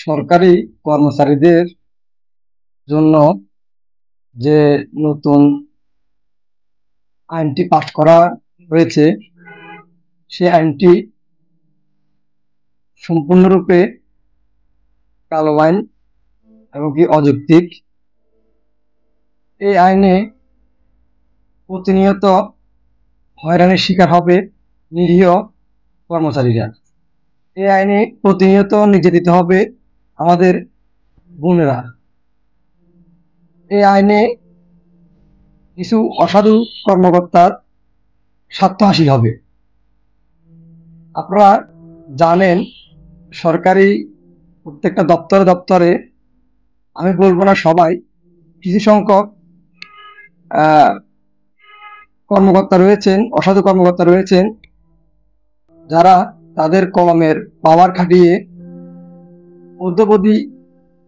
সরকারি কর্মচারীদের জন্য যে নতুন আইনটি পাশ করা হয়েছে, সে আইনটি সম্পূর্ণরূপে কালো আইন এবং কি অযৌক্তিক। এই আইনে প্রতিনিয়ত হয়রানির শিকার হবে নিরীহ কর্মচারীরা। এই আইনে প্রতিনিয়ত নির্যাতিত হবে আমাদের বোনেরা। এই আইনে কিছু অসাধু কর্মকর্তার স্বার্থ হাসিল হবে। আপনারা জানেন, সরকারি প্রত্যেকটা দপ্তরে দপ্তরে, আমি বলবো না সবাই, কিছু সংখ্যক কর্মকর্তা রয়েছেন, অসাধু কর্মকর্তা রয়েছেন, যারা তাদের কলমের পাওয়ার খাটিয়ে মধ্যবর্তী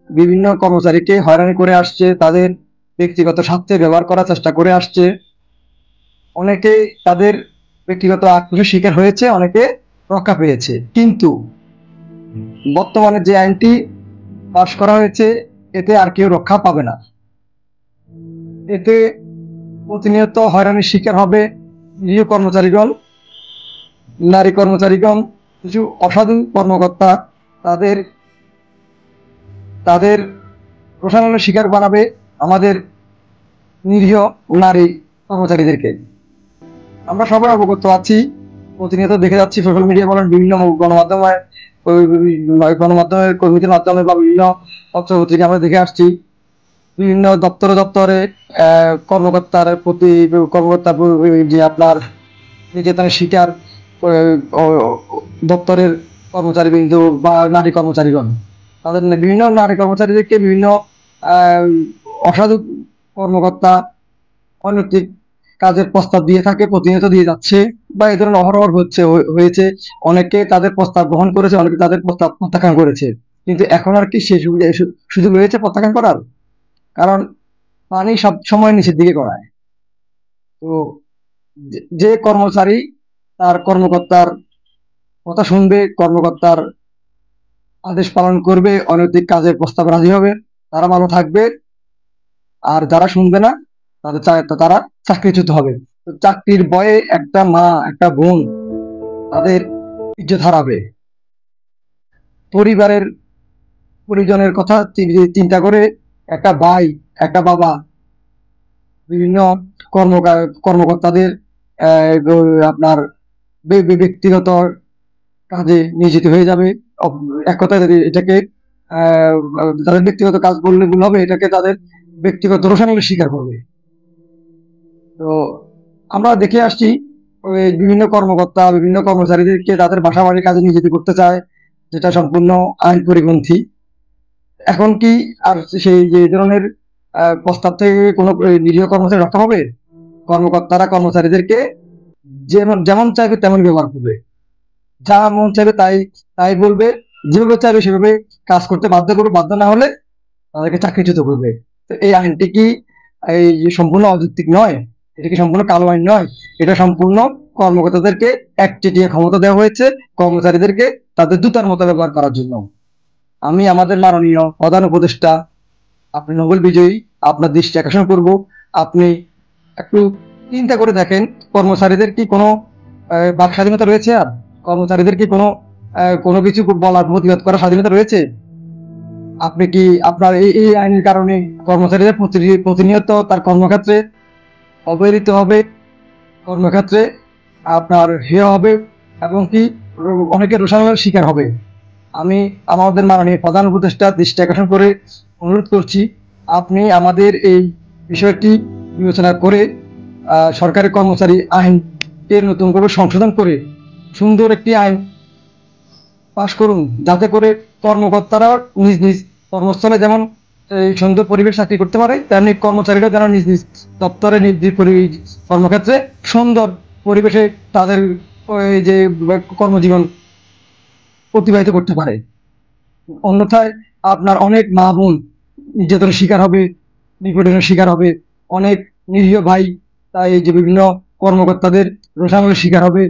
বিভিন্ন কর্মচারীকে হয়রানি করে আসছে, তাদের ব্যক্তিগত স্বার্থে ব্যবহার করার চেষ্টা করে আসছে। অনেকে তাদের ব্যক্তিগত আক্রোশের শিকার হয়েছে, অনেকে রক্ষা পেয়েছে। কিন্তু বর্তমানে যে আইনটি পাশ করা হয়েছে, এতে আর কেউ রক্ষা পাবে না। এতে প্রতিনিয়ত হয়রানির শিকার হবে নিরীহ কর্মচারীগণ, নারী কর্মচারীগণ। কিছু অসাধু কর্মকর্তা তাদের তাদের প্রশাসনের শিকার বানাবে আমাদের নিরীহ নারী কর্মচারীদেরকে। আমরা সবাই অবগত আছি, প্রতিনিয়ত দেখে যাচ্ছি, সোশ্যাল মিডিয়া বলেন, বিভিন্ন গণমাধ্যমের কর্মীদের মাধ্যমে বা বিভিন্ন পত্র পত্রিকা আমরা দেখে আসছি, বিভিন্ন দপ্তরে দপ্তরে কর্মকর্তার যে আপনার নির্যাতনের শিকার দপ্তরের কর্মচারীবৃন্দ বা নারী কর্মচারীগণ, তাদের বিভিন্ন নারী কর্মচারীদেরকে বিভিন্ন অসাধু কর্মকর্তা অনৈতিক কাজের প্রস্তাব দিয়ে থাকে, প্রতিনিয়ত দিয়ে যাচ্ছে, বা এই ধরনের অহরহ হয়েছে। অনেকে তাদের প্রস্তাব গ্রহণ করেছে, অনেকে তাদের প্রস্তাব প্রত্যাখ্যান করেছে। কিন্তু এখন আর কি সে সুযোগ রয়েছে প্রত্যাখ্যান করার? কারণ পানি সব সময় নিচের দিকে গড়ায়। তো যে কর্মচারী তার কর্মকর্তার কথা শুনবে, কর্মকর্তার আদেশ পালন করবে, অনৈতিক কাজের প্রস্তাব রাজি হবে, তারা ভালো থাকবে। আর যারা শুনবে না, তারা চাকরিচ্যুত হবে। তো চাকরির ভয়ে একটা মা, একটা বোন তাদের ইজ্জত হারাবে। পরিবারের পরিজনের কথা চিন্তা করে একটা ভাই, একটা বাবা বিভিন্ন কর্মকর্তাদের আপনার ব্যক্তিগত কাজে নিয়োজিত হয়ে যাবে। এক কথায় এটাকে তাদের ব্যক্তিগত কাজ বললে ভুল হবে, এটাকে তাদের ব্যক্তিগত রোষানলের শিকার করবে। তো আমরা দেখে আসছি, বিভিন্ন কর্মকর্তা বিভিন্ন কর্মচারীদেরকে তাদের বাসা বাড়ির কাজে নিয়োজিত করতে চায়, যেটা সম্পূর্ণ আইন পরিপন্থী। এখন কি আর সেই যে ধরনের প্রস্তাব থেকে কোনো নিরীহ কর্মচারী রক্ষা হবে? কর্মকর্তারা কর্মচারীদেরকে যেমন যেমন চাইবে তেমন ব্যবহার করবে, যা মন চাইবে তাই তাই বলবে, যেভাবে চাইবে সেভাবে কাজ করতে বাধ্য করবে, বাধ্য না হলে তাদেরকে চাকরিচ্যুত করবে। তো এই আইনটি কি এই যে সম্পূর্ণ অযৌক্তিক নয়? এটা কি সম্পূর্ণ কালো আইন নয়? এটা সম্পূর্ণ কর্মকর্তাদেরকে একচেটিয়া ক্ষমতা দেওয়া হয়েছে, কর্মচারীদেরকে তাদের জুতার মতো ব্যবহার করার জন্য। আমি আমাদের মাননীয় প্রধান উপদেষ্টা, আপনি নোবেল বিজয়ী, আপনার দৃষ্টি আকর্ষণ করব, আপনি একটু চিন্তা করে দেখেন, কর্মচারীদের কি কোনো বাক স্বাধীনতা রয়েছে? আর কর্মচারীদের কি কোনো কিছু বলার, প্রতিবাদ করার স্বাধীনতা রয়েছে? আপনি কি আপনার এই আইনের কারণে কর্মচারীদের প্রতিনিয়ত তার কর্মক্ষেত্রে অবহেলিত হবে, কর্মক্ষেত্রে আপনার হেয় হবে, এবং কি অনেকে রোষানলের শিকার হবে? আমি আমাদের মাননীয় প্রধান উপদেষ্টার দৃষ্টি আকর্ষণ করে অনুরোধ করছি, আপনি আমাদের এই বিষয়টি বিবেচনা করে সরকারি কর্মচারী আইনকে নতুন করে সংশোধন করে সুন্দর একটি আইন পাশ করুন, যাতে করে কর্মকর্তারা নিজ নিজ কর্মস্থলে যেমন সুন্দর পরিবেশ চাকরি করতে পারে, তেমনি কর্মচারীরা যেন নিজ নিজ দপ্তরে, নিজ নিজ কর্মক্ষেত্রে সুন্দর পরিবেশে তাদের যে কর্মজীবন অতিবাহিত করতে পারে। অন্যথায় আপনার অনেক মা বোন নির্যাতনের শিকার হবে, নিপীড়নের শিকার হবে, অনেক নিরীহ ভাই তাই যে বিভিন্ন কর্মকর্তাদের রোষানলের শিকার হবে,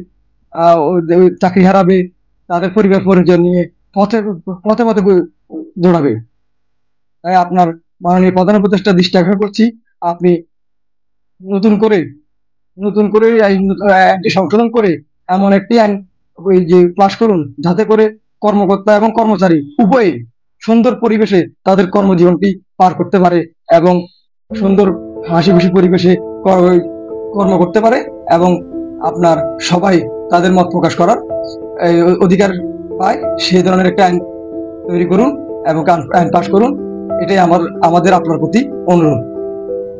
চাকরি হারাবে, তাদের পরিবার পরিজন নিয়ে পথে পথে পথে জড়াবে। তাই আপনার মাননীয় প্রধান উপদেষ্টা দৃষ্টি আকর্ষণ করছি, আপনি নতুন করে এই আইনটি সংশোধন করে এমন একটি আইন ওই যে পাশ করুন, যাতে করে কর্মকর্তা এবং কর্মচারী উভয়ে সুন্দর পরিবেশে তাদের কর্মজীবনটি পার করতে পারে এবং সুন্দর হাসি খুশি পরিবেশে কর্ম করতে পারে এবং আপনার সবাই তাদের মত প্রকাশ করার অধিকার পায়। সেই ধরনের একটা আইন তৈরি করুন এবং আইন পাশ করুন। এটাই আমাদের আপনার প্রতি অনুরোধ।